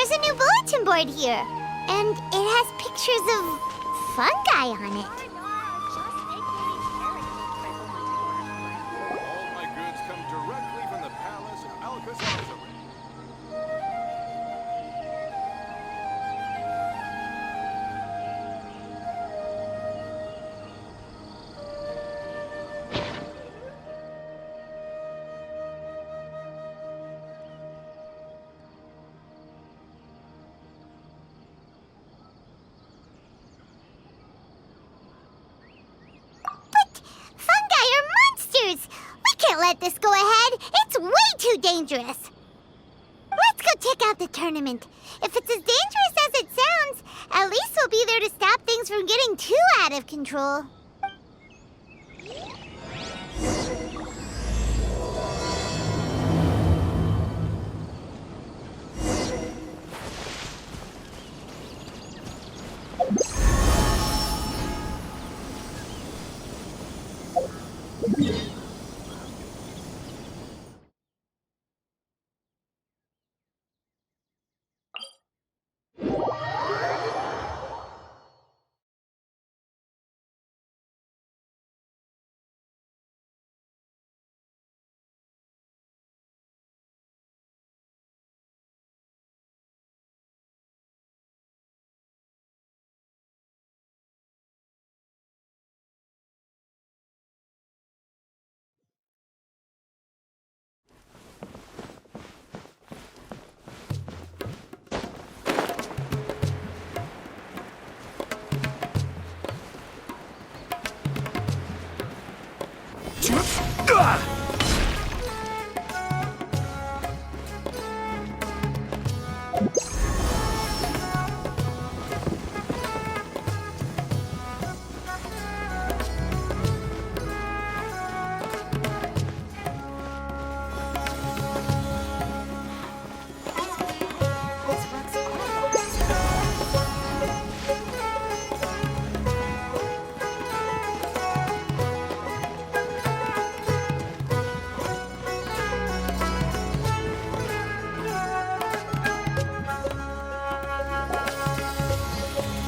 There's a new bulletin board here, and it has pictures of fungi on it. All my goods come directly from the palace of Alcazar. We can't let this go ahead. It's way too dangerous. Let's go check out the tournament. If it's as dangerous as it sounds, at least we'll be there to stop things from getting too out of control.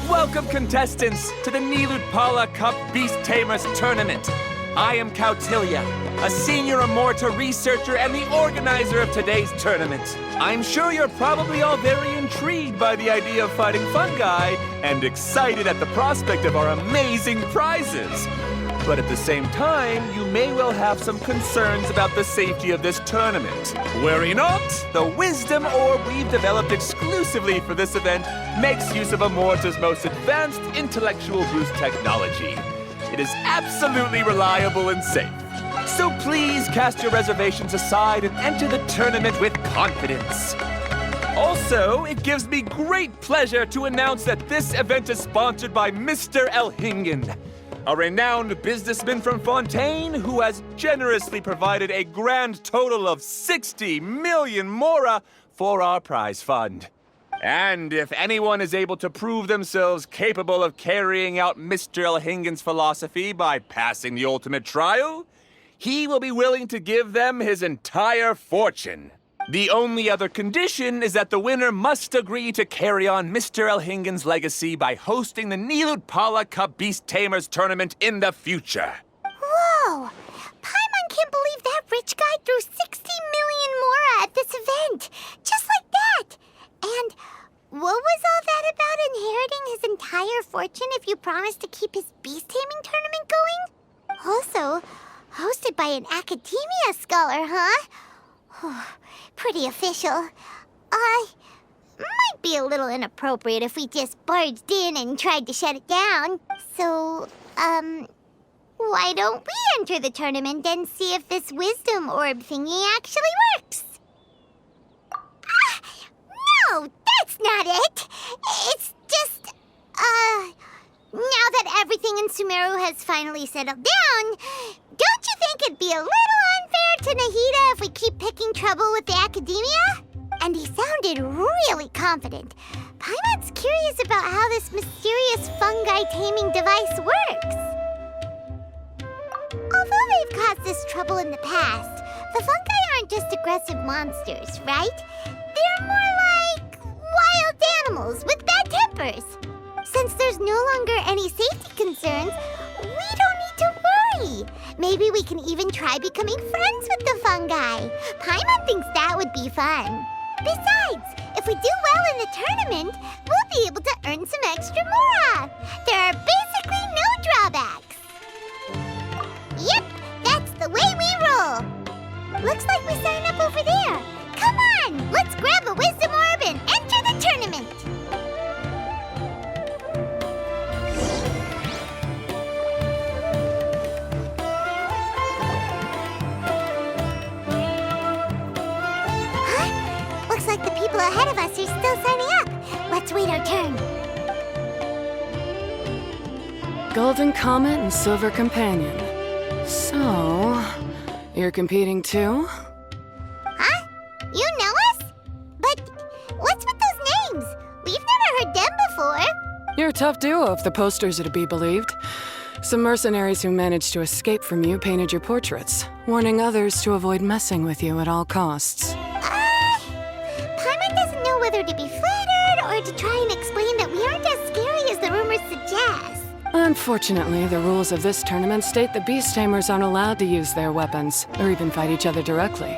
Welcome, contestants, to the Nilutpala Cup Beast Tamers Tournament. I am Cautilia, a senior Immorta researcher and the organizer of today's tournament. I'm sure you're probably all very intrigued by the idea of fighting fungi and excited at the prospect of our amazing prizes. But at the same time, you may well have some concerns about the safety of this tournament. Worry not, the Wisdom Orb we've developed exclusively for this event makes use of Immorta's most advanced intellectual boost technology. It is absolutely reliable and safe. So please cast your reservations aside and enter the tournament with confidence. Also, it gives me great pleasure to announce that this event is sponsored by Mr. Elhingen, a renowned businessman from Fontaine who has generously provided a grand total of 60 million mora for our prize fund. And if anyone is able to prove themselves capable of carrying out Mr. Elhingen's philosophy by passing the ultimate trial, he will be willing to give them his entire fortune. The only other condition is that the winner must agree to carry on Mr. Elhingen's legacy by hosting the Nilutpala Cup Beast Tamers Tournament in the future. Whoa! Paimon can't believe that rich guy threw 60 million mora at this event. Just like that. And what was all that about inheriting his entire fortune if you promised to keep his beast taming tournament going? Also, hosted by an academia scholar, huh? Pretty official. Might be a little inappropriate if we just barged in and tried to shut it down. So, why don't we enter the tournament and see if this wisdom orb thingy actually works? No, that's not it. It's just, now that everything in Sumeru has finally settled down, don't you think it'd be a little unfair to Nahida if we keep picking trouble with the academia? And he sounded really confident. Paimon's curious about how this mysterious fungi taming device works. Although they've caused us trouble in the past, the fungi aren't just aggressive monsters, right? They're more like animals with bad tempers. Since there's no longer any safety concerns, we don't need to worry. Maybe we can even try becoming friends with the fungi. Paimon thinks that would be fun. Besides, if we do well in the tournament, we'll be able to earn some extra mora. There are basically no drawbacks. Yep, that's the way we roll. Looks like we sign up over there. Come on, let's grab a wisdom orb and enter the tournament. Huh? Looks like the people ahead of us are still signing up. Let's wait our turn. Golden Comet and Silver Companion. So, you're competing too? Huh? You know us? But what's with those names? We've never heard them before. You're a tough duo if the posters are to be believed. Some mercenaries who managed to escape from you painted your portraits, warning others to avoid messing with you at all costs. Paimon doesn't know whether to be flattered or to try and explain that we aren't as scary as the rumors suggest. Unfortunately, the rules of this tournament state that beast tamers aren't allowed to use their weapons, or even fight each other directly.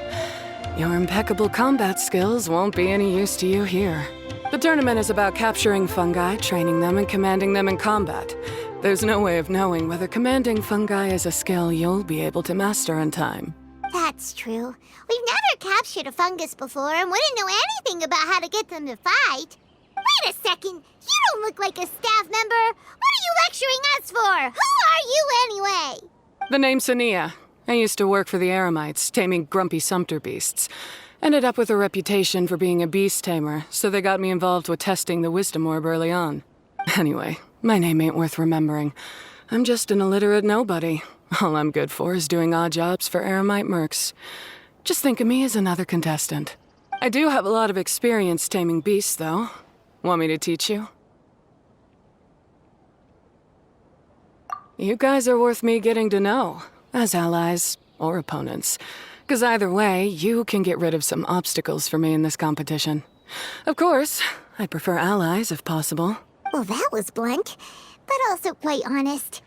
Your impeccable combat skills won't be any use to you here. The tournament is about capturing fungi, training them, and commanding them in combat. There's no way of knowing whether commanding fungi is a skill you'll be able to master in time. That's true. We've never captured a fungus before and wouldn't know anything about how to get them to fight. Wait a second! You don't look like a staff member! What are you lecturing us for? Who are you anyway? The name's Sania. I used to work for the Eremites, taming grumpy sumpter beasts. Ended up with a reputation for being a beast tamer, so they got me involved with testing the wisdom orb early on. Anyway, my name ain't worth remembering. I'm just an illiterate nobody. All I'm good for is doing odd jobs for Eremite mercs. Just think of me as another contestant. I do have a lot of experience taming beasts, though. Want me to teach you? You guys are worth me getting to know, as allies or opponents. 'Cause either way, you can get rid of some obstacles for me in this competition. Of course, I prefer allies if possible. Well, that was blunt, but also quite honest.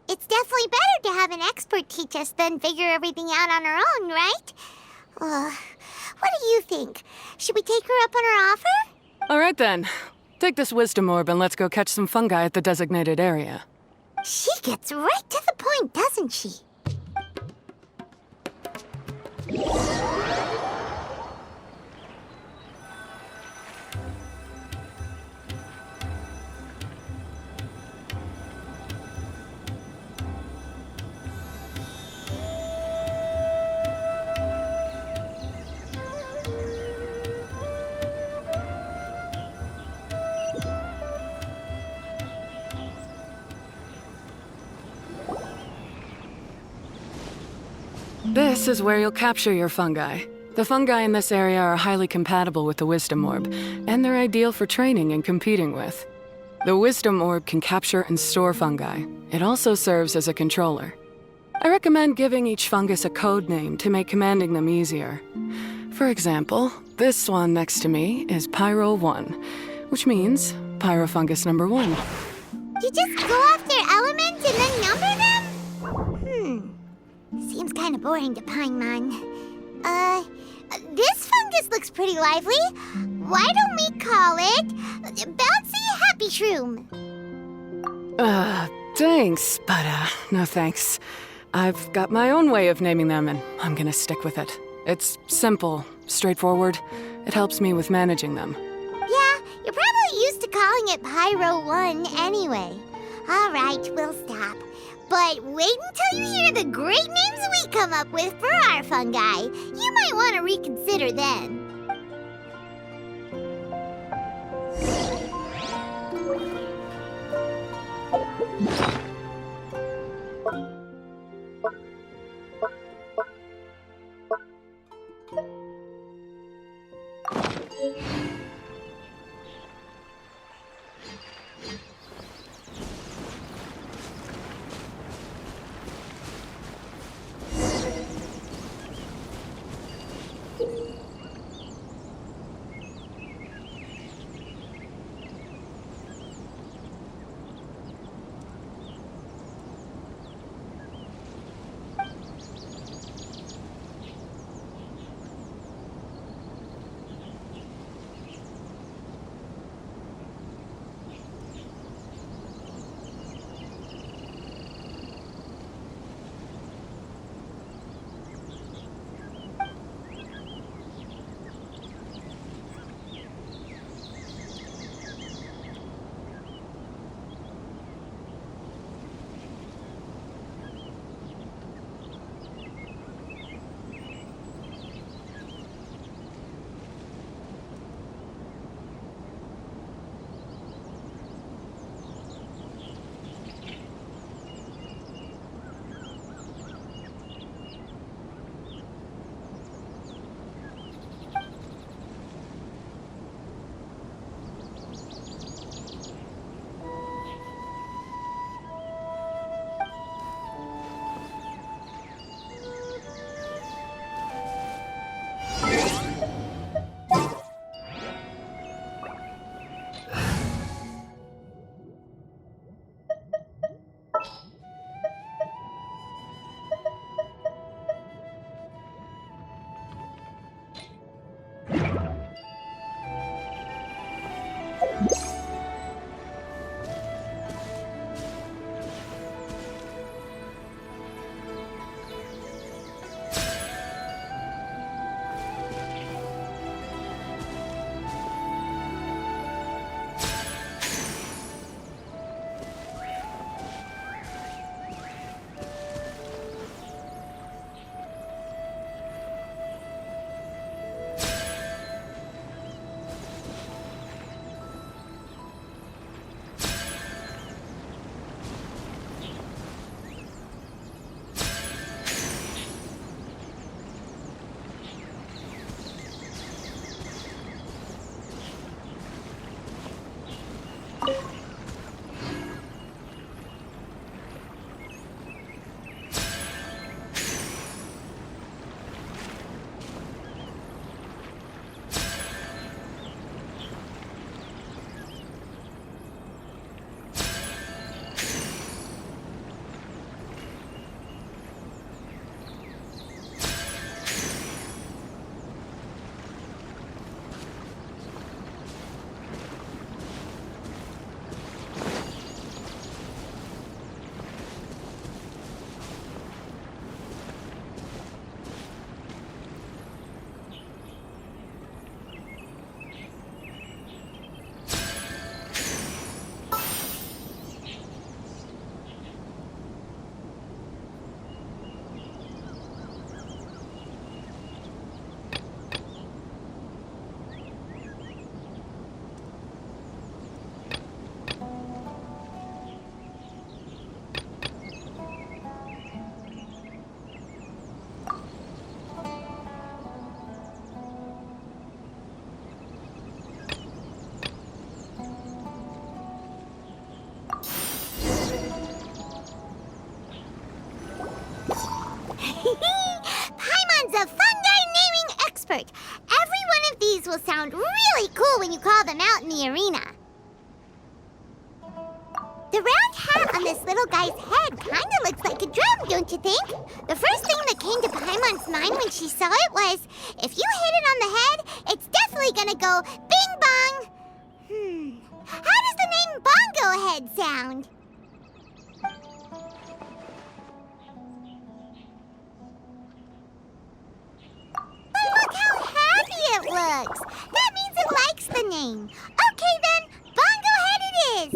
It's definitely better to have an expert teach us than figure everything out on our own, right? What do you think? Should we take her up on her offer? All right then. Take this wisdom orb and let's go catch some fungi at the designated area. She gets right to the point, doesn't she? This is where you'll capture your fungi. The fungi in this area are highly compatible with the wisdom orb, and they're ideal for training and competing with. The wisdom orb can capture and store fungi. It also serves as a controller. I recommend giving each fungus a code name to make commanding them easier. For example, this one next to me is Pyro 1, which means Pyrofungus number 1. You just go off their element and then number them? Seems kind of boring to Paimon. This fungus looks pretty lively. Why don't we call it Bouncy Happy Shroom? Thanks, but no thanks. I've got my own way of naming them, and I'm gonna stick with it. It's simple, straightforward. It helps me with managing them. Yeah, you're probably used to calling it Pyro 1 anyway. All right, we'll stop. But wait until you hear the great names we come up with for our fungi. You might want to reconsider then. Paimon's a fungi naming expert. Every one of these will sound really cool when you call them out in the arena. The round hat on this little guy's head kinda looks like a drum, don't you think? The first thing that came to Paimon's mind when she saw it was, if you hit it on the head, it's definitely gonna go bing bong. How does the name Bongo Head sound? But look how happy it looks. That means it likes the name. Okay then, Bongo Head it is.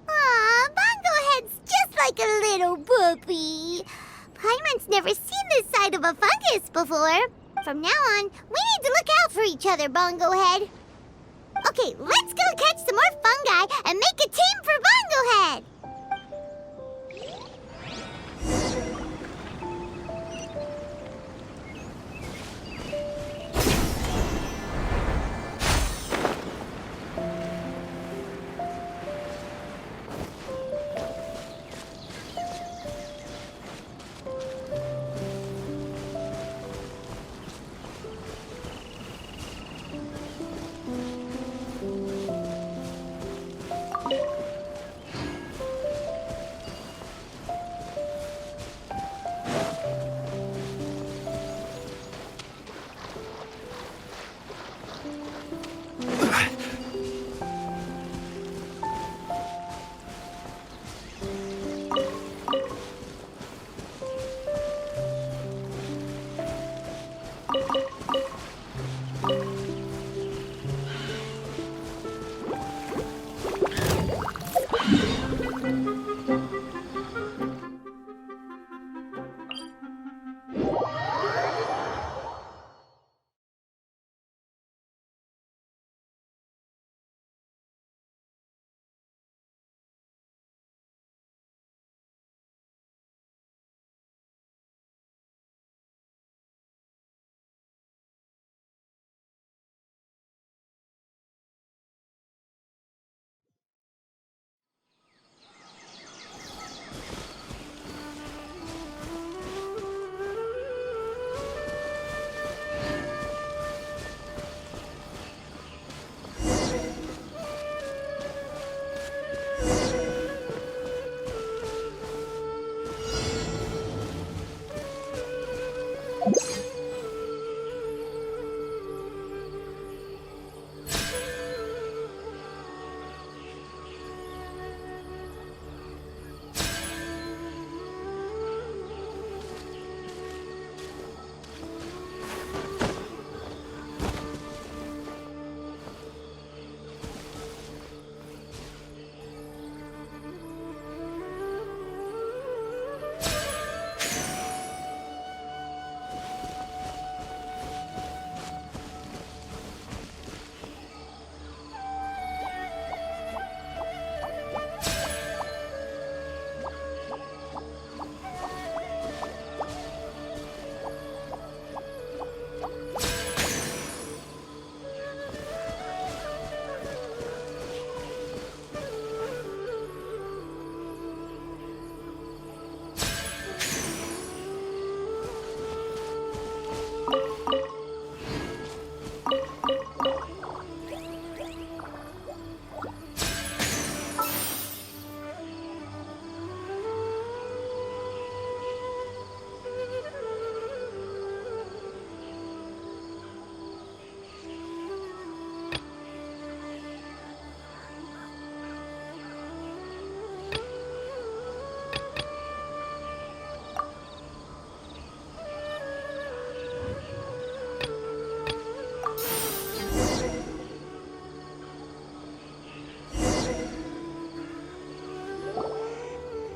Aw, Bongo Head's just like a little puppy. Paimon's never seen this side of a fungus before. From now on, we need to look out for each other, Bongo Head. Okay, let's go catch some more fungi and make a team for Bongo Head.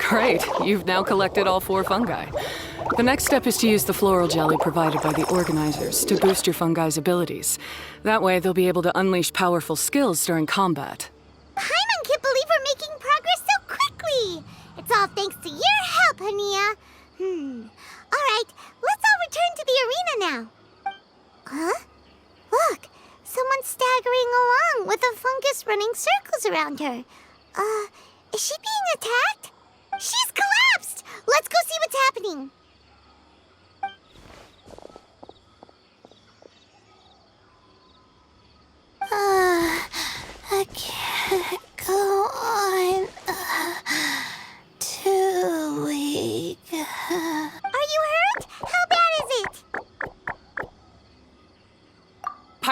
Great, you've now collected all 4 fungi. The next step is to use the floral jelly provided by the organizers to boost your fungi's abilities. That way, they'll be able to unleash powerful skills during combat. Paimon can't believe we're making progress so quickly. It's all thanks to your help, Hania. All right, let's all return to the arena now. Huh? Look, someone's staggering along with a fungus running circles around her. Is she being attacked? She's collapsed!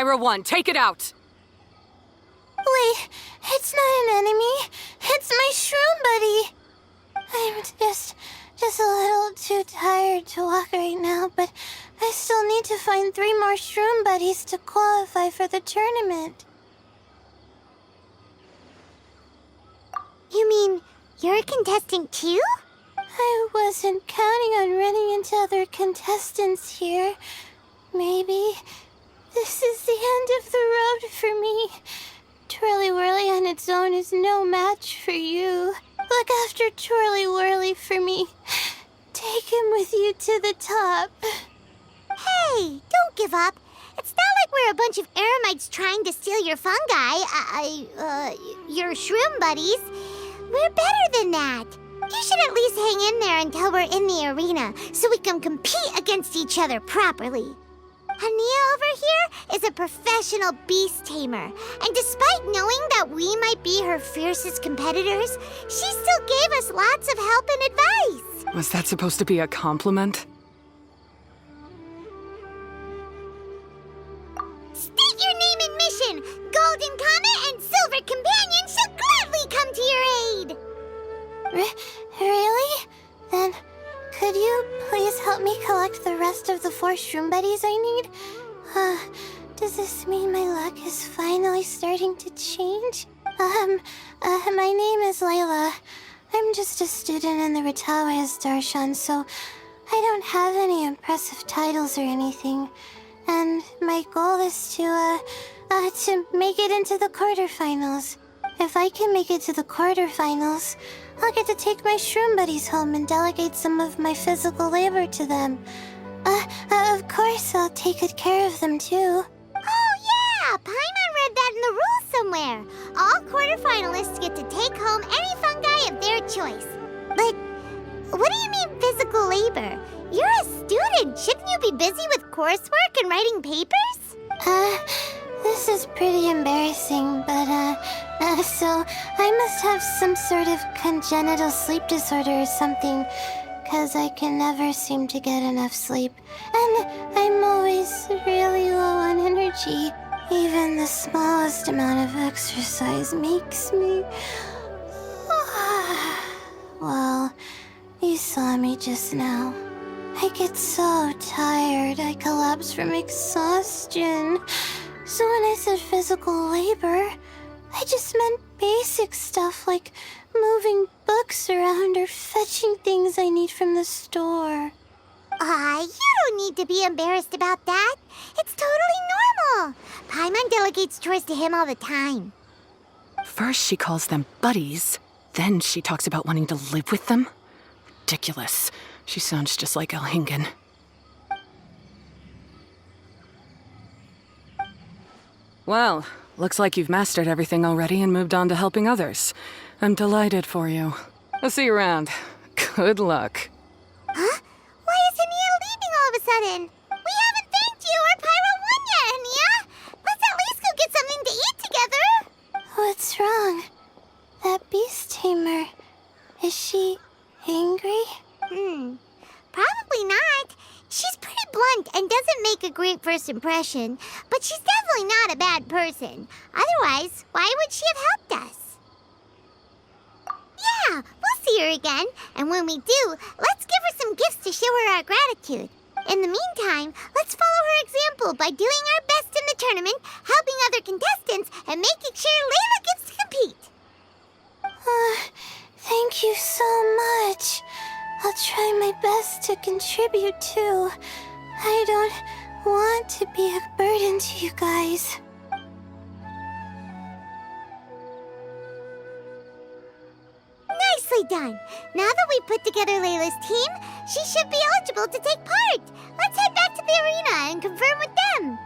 Pyro 1, take it out! Wait, it's not an enemy. It's my shroom buddy. I'm just a little too tired to walk right now, but I still need to find 3 more shroom buddies to qualify for the tournament. You mean you're a contestant too? I wasn't counting on running into other contestants here. Maybe this is the end of the road for me. Twirly Whirly on its own is no match for you. Look after Twirly Whirly for me. Take him with you to the top. Hey, don't give up. It's not like we're a bunch of eremites trying to steal your fungi. Your shroom buddies. We're better than that. You should at least hang in there until we're in the arena, so we can compete against each other properly. Ania over here is a professional beast tamer, and despite knowing that we might be her fiercest competitors, she still gave us lots of help and advice. Was that supposed to be a compliment? State your name and mission. Golden Comet and Silver Companion shall gladly come to your aid. Really? Then could you please help me collect the rest of the 4 shroom buddies I need? Does this mean my luck is finally starting to change? My name is Layla. I'm just a student in the Ritawas Darshan, so I don't have any impressive titles or anything. And my goal is to make it into the quarterfinals. If I can make it to the quarterfinals, I'll get to take my shroom buddies home and delegate some of my physical labor to them. Of course, I'll take good care of them, too. Oh, yeah! Paimon read that in the rules somewhere. All quarterfinalists get to take home any fungi of their choice. But what do you mean physical labor? You're a student. Shouldn't you be busy with coursework and writing papers? This is pretty embarrassing, but, so I must have some sort of congenital sleep disorder or something, 'cause I can never seem to get enough sleep. And I'm always really low on energy. Even the smallest amount of exercise makes me... Well, you saw me just now. I get so tired, I collapse from exhaustion. So when I said physical labor, I just meant basic stuff like moving books around or fetching things I need from the store. You don't need to be embarrassed about that. It's totally normal. Paimon delegates chores to him all the time. First she calls them buddies, then she talks about wanting to live with them? Ridiculous. She sounds just like Elhingen. Well, looks like you've mastered everything already and moved on to helping others. I'm delighted for you. I'll see you around. Good luck. Huh? Why is Ania leaving all of a sudden? We haven't thanked you or Pyro 1 yet, Ania! Let's at least go get something to eat together! What's wrong? That beast tamer... Is she... angry? Probably not. She's pretty blunt and doesn't make a great first impression, but she's definitely not a bad person. Otherwise, why would she have helped us? Yeah, we'll see her again, and when we do, let's give her some gifts to show her our gratitude. In the meantime, let's follow her example by doing our best in the tournament, helping other contestants, and making sure Layla gets to compete. Thank you so much. I'll try my best to contribute too. I don't want to be a burden to you guys. Nicely done. Now that we put together Layla's team, she should be eligible to take part. Let's head back to the arena and confirm with them.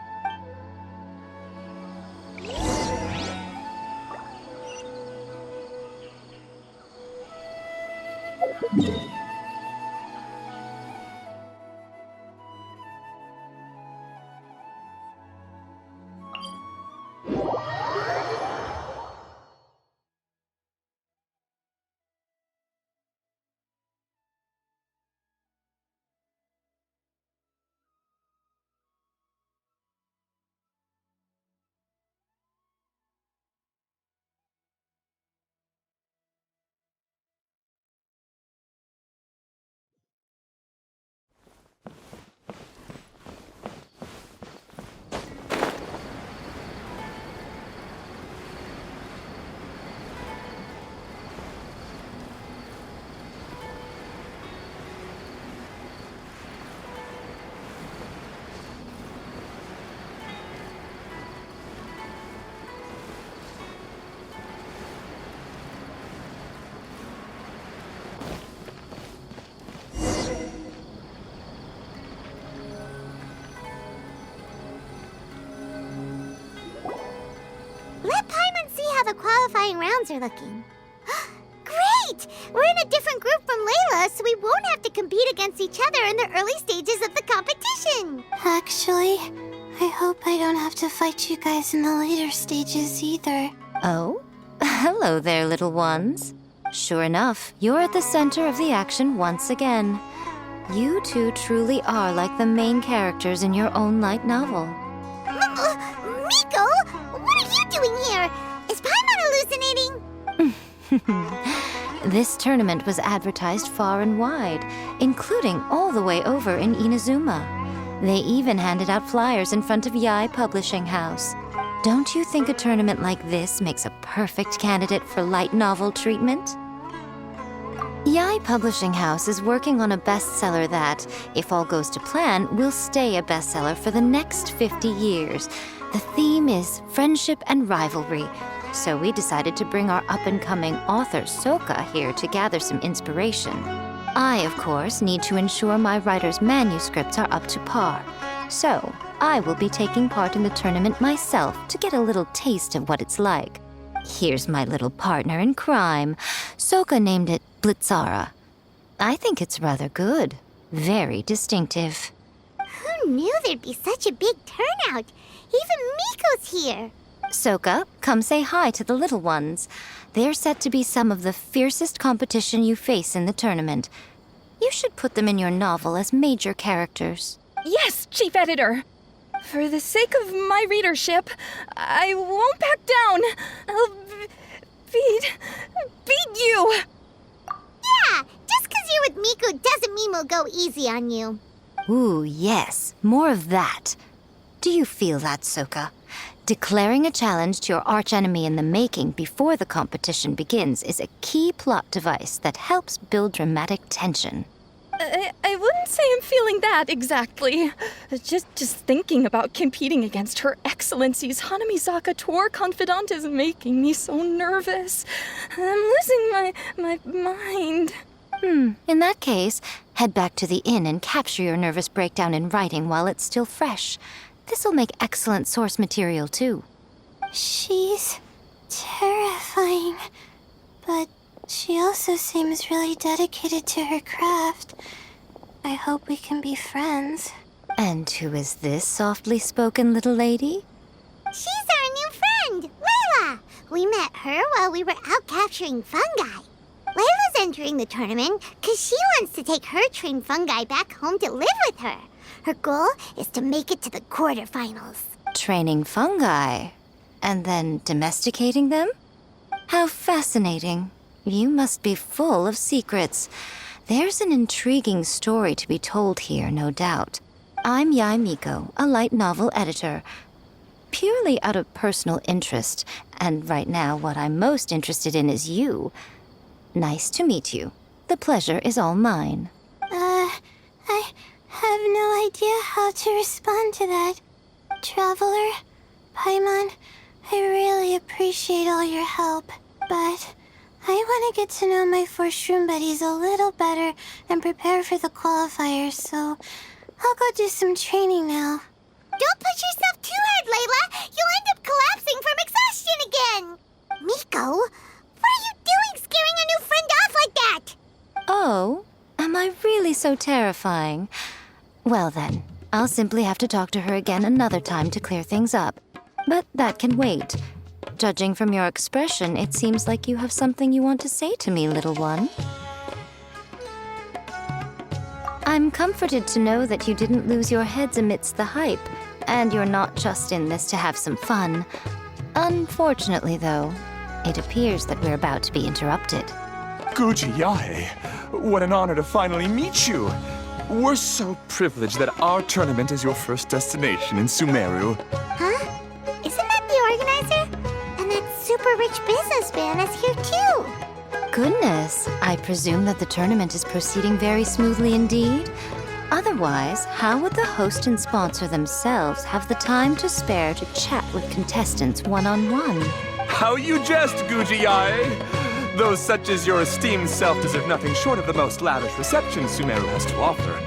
qualifying rounds are looking. Great! We're in a different group from Layla, so we won't have to compete against each other in the early stages of the competition. Actually, I hope I don't have to fight you guys in the later stages either. Oh? Hello there, little ones. Sure enough, you're at the center of the action once again. You two truly are like the main characters in your own light novel. Miko, what are you doing here? Is Paimon hallucinating? This tournament was advertised far and wide, including all the way over in Inazuma. They even handed out flyers in front of Yai Publishing House. Don't you think a tournament like this makes a perfect candidate for light novel treatment? Yai Publishing House is working on a bestseller that, if all goes to plan, will stay a bestseller for the next 50 years. The theme is friendship and rivalry, so we decided to bring our up-and-coming author Soka here to gather some inspiration. I, of course, need to ensure my writer's manuscripts are up to par. So, I will be taking part in the tournament myself to get a little taste of what it's like. Here's my little partner in crime. Soka named it Blitzara. I think it's rather good. Very distinctive. Who knew there'd be such a big turnout? Even Miko's here. Soka, come say hi to the little ones. They're set to be some of the fiercest competition you face in the tournament. You should put them in your novel as major characters. Yes, Chief Editor. For the sake of my readership, I won't back down. I'll beat you. Yeah, just 'cause you're with Miko doesn't mean we'll go easy on you. Ooh, yes, more of that. Do you feel that, Soka? Declaring a challenge to your archenemy in the making before the competition begins is a key plot device that helps build dramatic tension. I wouldn't say I'm feeling that exactly. Just thinking about competing against Her Excellency's Hanamizaka tour confidant is making me so nervous. I'm losing my mind. In that case, head back to the inn and capture your nervous breakdown in writing while it's still fresh. This'll make excellent source material, too. She's terrifying, but she also seems really dedicated to her craft. I hope we can be friends. And who is this softly spoken little lady? She's our new friend, Layla. We met her while we were out capturing fungi. Layla's entering the tournament because she wants to take her trained fungi back home to live with her. Her goal is to make it to the quarterfinals. Training fungi, and then domesticating them? How fascinating. You must be full of secrets. There's an intriguing story to be told here, no doubt. I'm Yai Miko, a light novel editor. Purely out of personal interest, and right now what I'm most interested in is you. Nice to meet you. The pleasure is all mine. I have no idea how to respond to that. Traveler, Paimon, I really appreciate all your help, but I want to get to know my 4 shroom buddies a little better and prepare for the qualifiers, so I'll go do some training now. Don't push yourself too hard, Layla. You'll end up collapsing from exhaustion again. Miko, what are you doing scaring a new friend off like that? Oh, am I really so terrifying? Well then, I'll simply have to talk to her again another time to clear things up. But that can wait. Judging from your expression, it seems like you have something you want to say to me, little one. I'm comforted to know that you didn't lose your heads amidst the hype, and you're not just in this to have some fun. Unfortunately, though, it appears that we're about to be interrupted. Guji Yae, what an honor to finally meet you. We're so privileged that our tournament is your first destination in Sumeru. Huh? Isn't that the organizer? And that super rich businessman is here too. Goodness, I presume that the tournament is proceeding very smoothly indeed. Otherwise, how would the host and sponsor themselves have the time to spare to chat with contestants one-on-one? How you jest, Guji Yae! Those such as your esteemed self deserve nothing short of the most lavish reception Sumeru has to offer.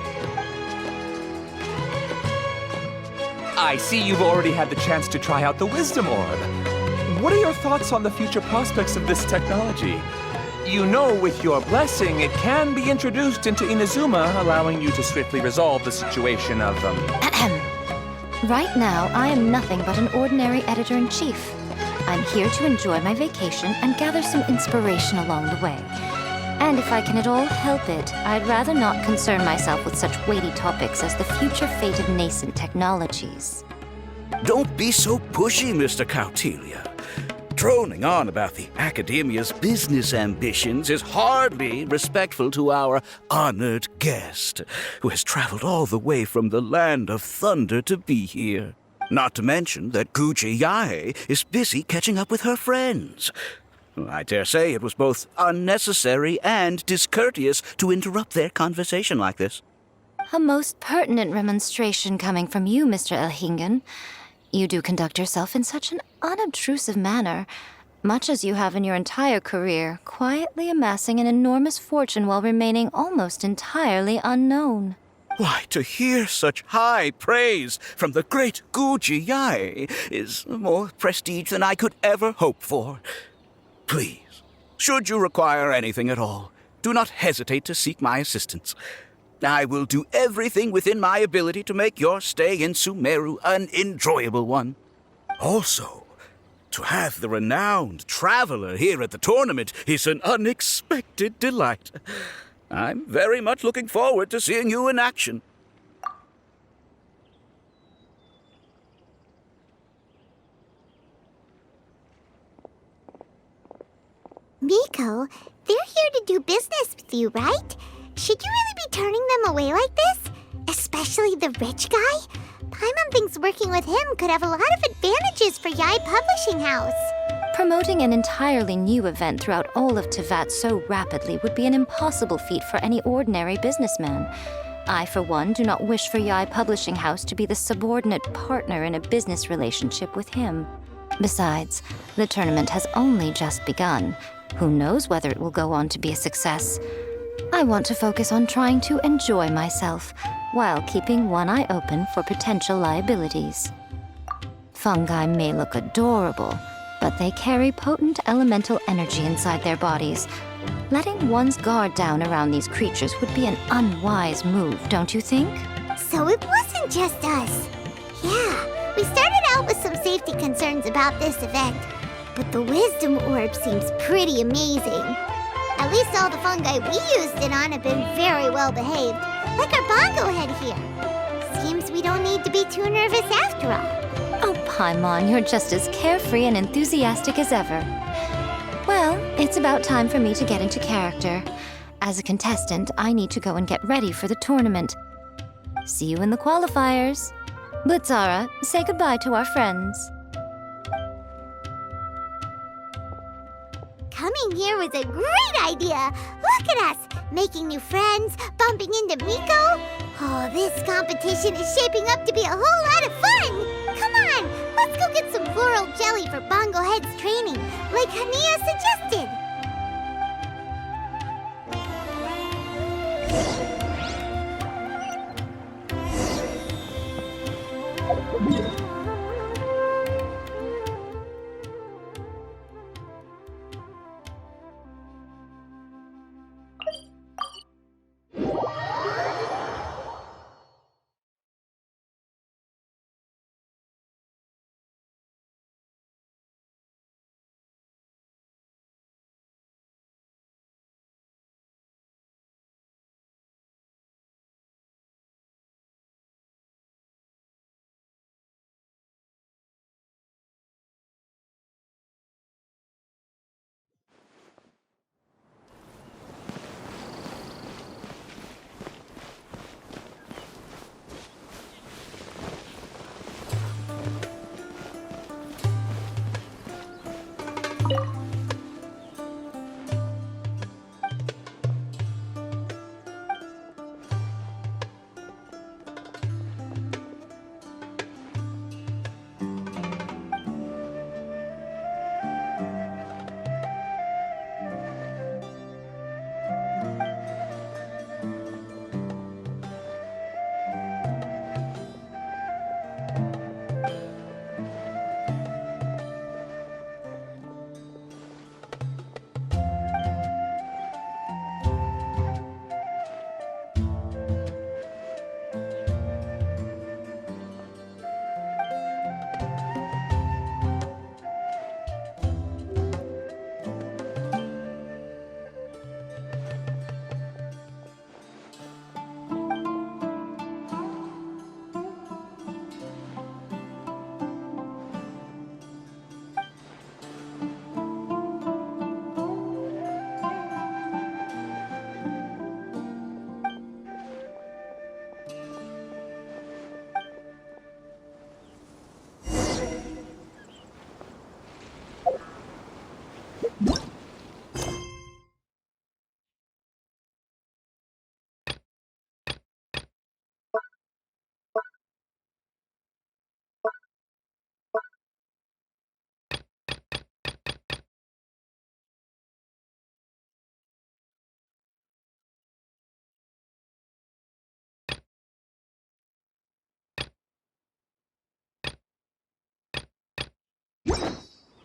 I see you've already had the chance to try out the Wisdom Orb. what are your thoughts on the future prospects of this technology? You know, with your blessing, it can be introduced into Inazuma, allowing you to swiftly resolve the situation of, Right now, I am nothing but an ordinary editor-in-chief. I'm here to enjoy my vacation and gather some inspiration along the way. And if I can at all help it, I'd rather not concern myself with such weighty topics as the future fate of nascent technologies. Don't be so pushy, Mr. Cautelia. Droning on about the Academia's business ambitions is hardly respectful to our honored guest, who has traveled all the way from the land of thunder to be here. Not to mention that Guji Yae is busy catching up with her friends. I dare say it was both unnecessary and discourteous to interrupt their conversation like this. A most pertinent remonstration coming from you, Mr. Elhingen. You do conduct yourself in such an unobtrusive manner, much as you have in your entire career, quietly amassing an enormous fortune while remaining almost entirely unknown. Why, to hear such high praise from the great Guji Yae is more prestige than I could ever hope for. Please, should you require anything at all, do not hesitate to seek my assistance. I will do everything within my ability to make your stay in Sumeru an enjoyable one. Also, to have the renowned traveler here at the tournament is an unexpected delight. I'm very much looking forward to seeing you in action. Miko, they're here to do business with you, right? Should you really be turning them away like this? Especially the rich guy? Paimon thinks working with him could have a lot of advantages for Yae Publishing House. Promoting an entirely new event throughout all of Teyvat so rapidly would be an impossible feat for any ordinary businessman. I, for one, do not wish for Yae Publishing House to be the subordinate partner in a business relationship with him. Besides, the tournament has only just begun. Who knows whether it will go on to be a success? I want to focus on trying to enjoy myself, while keeping one eye open for potential liabilities. Fungi may look adorable, but they carry potent elemental energy inside their bodies. Letting one's guard down around these creatures would be an unwise move, don't you think? So it wasn't just us. Yeah, we started out with some safety concerns about this event, but the wisdom orb seems pretty amazing. At least all the fungi we used it on have been very well behaved, like our bongo head here. Seems we don't need to be too nervous after all. Oh, Paimon, you're just as carefree and enthusiastic as ever. Well, it's about time for me to get into character. As a contestant, I need to go and get ready for the tournament. See you in the qualifiers. Blitzara, say goodbye to our friends. Coming here was a great idea. Look at us, making new friends, bumping into Miko. Oh, this competition is shaping up to be a whole lot of fun. Come on, let's go get some floral jelly for Bongo Head's training, like Hania suggested.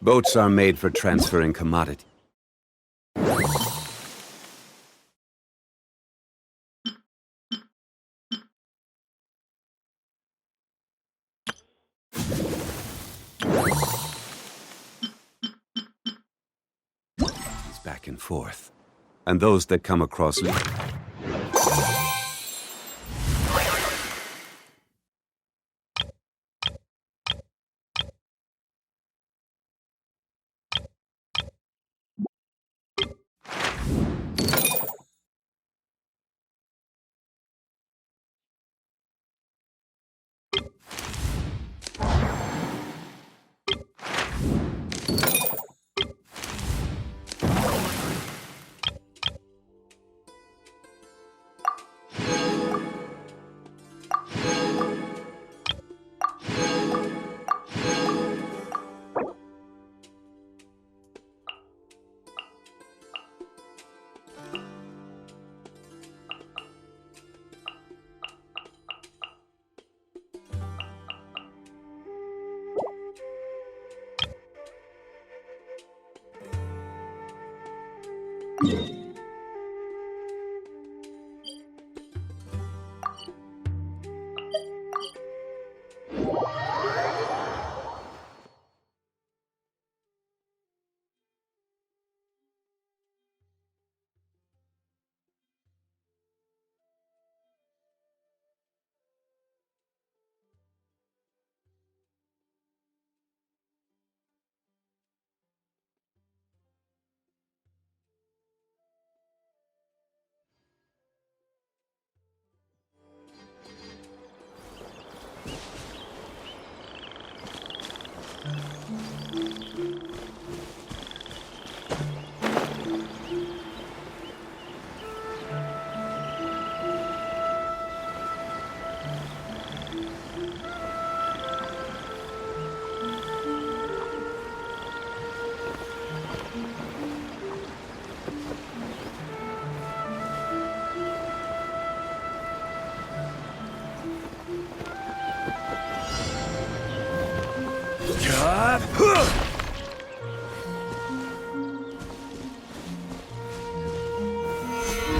Boats are made for transferring commodity. Back and forth. And those that come across...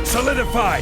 Solidify!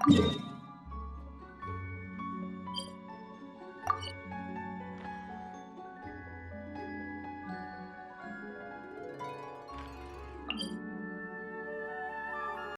Yay!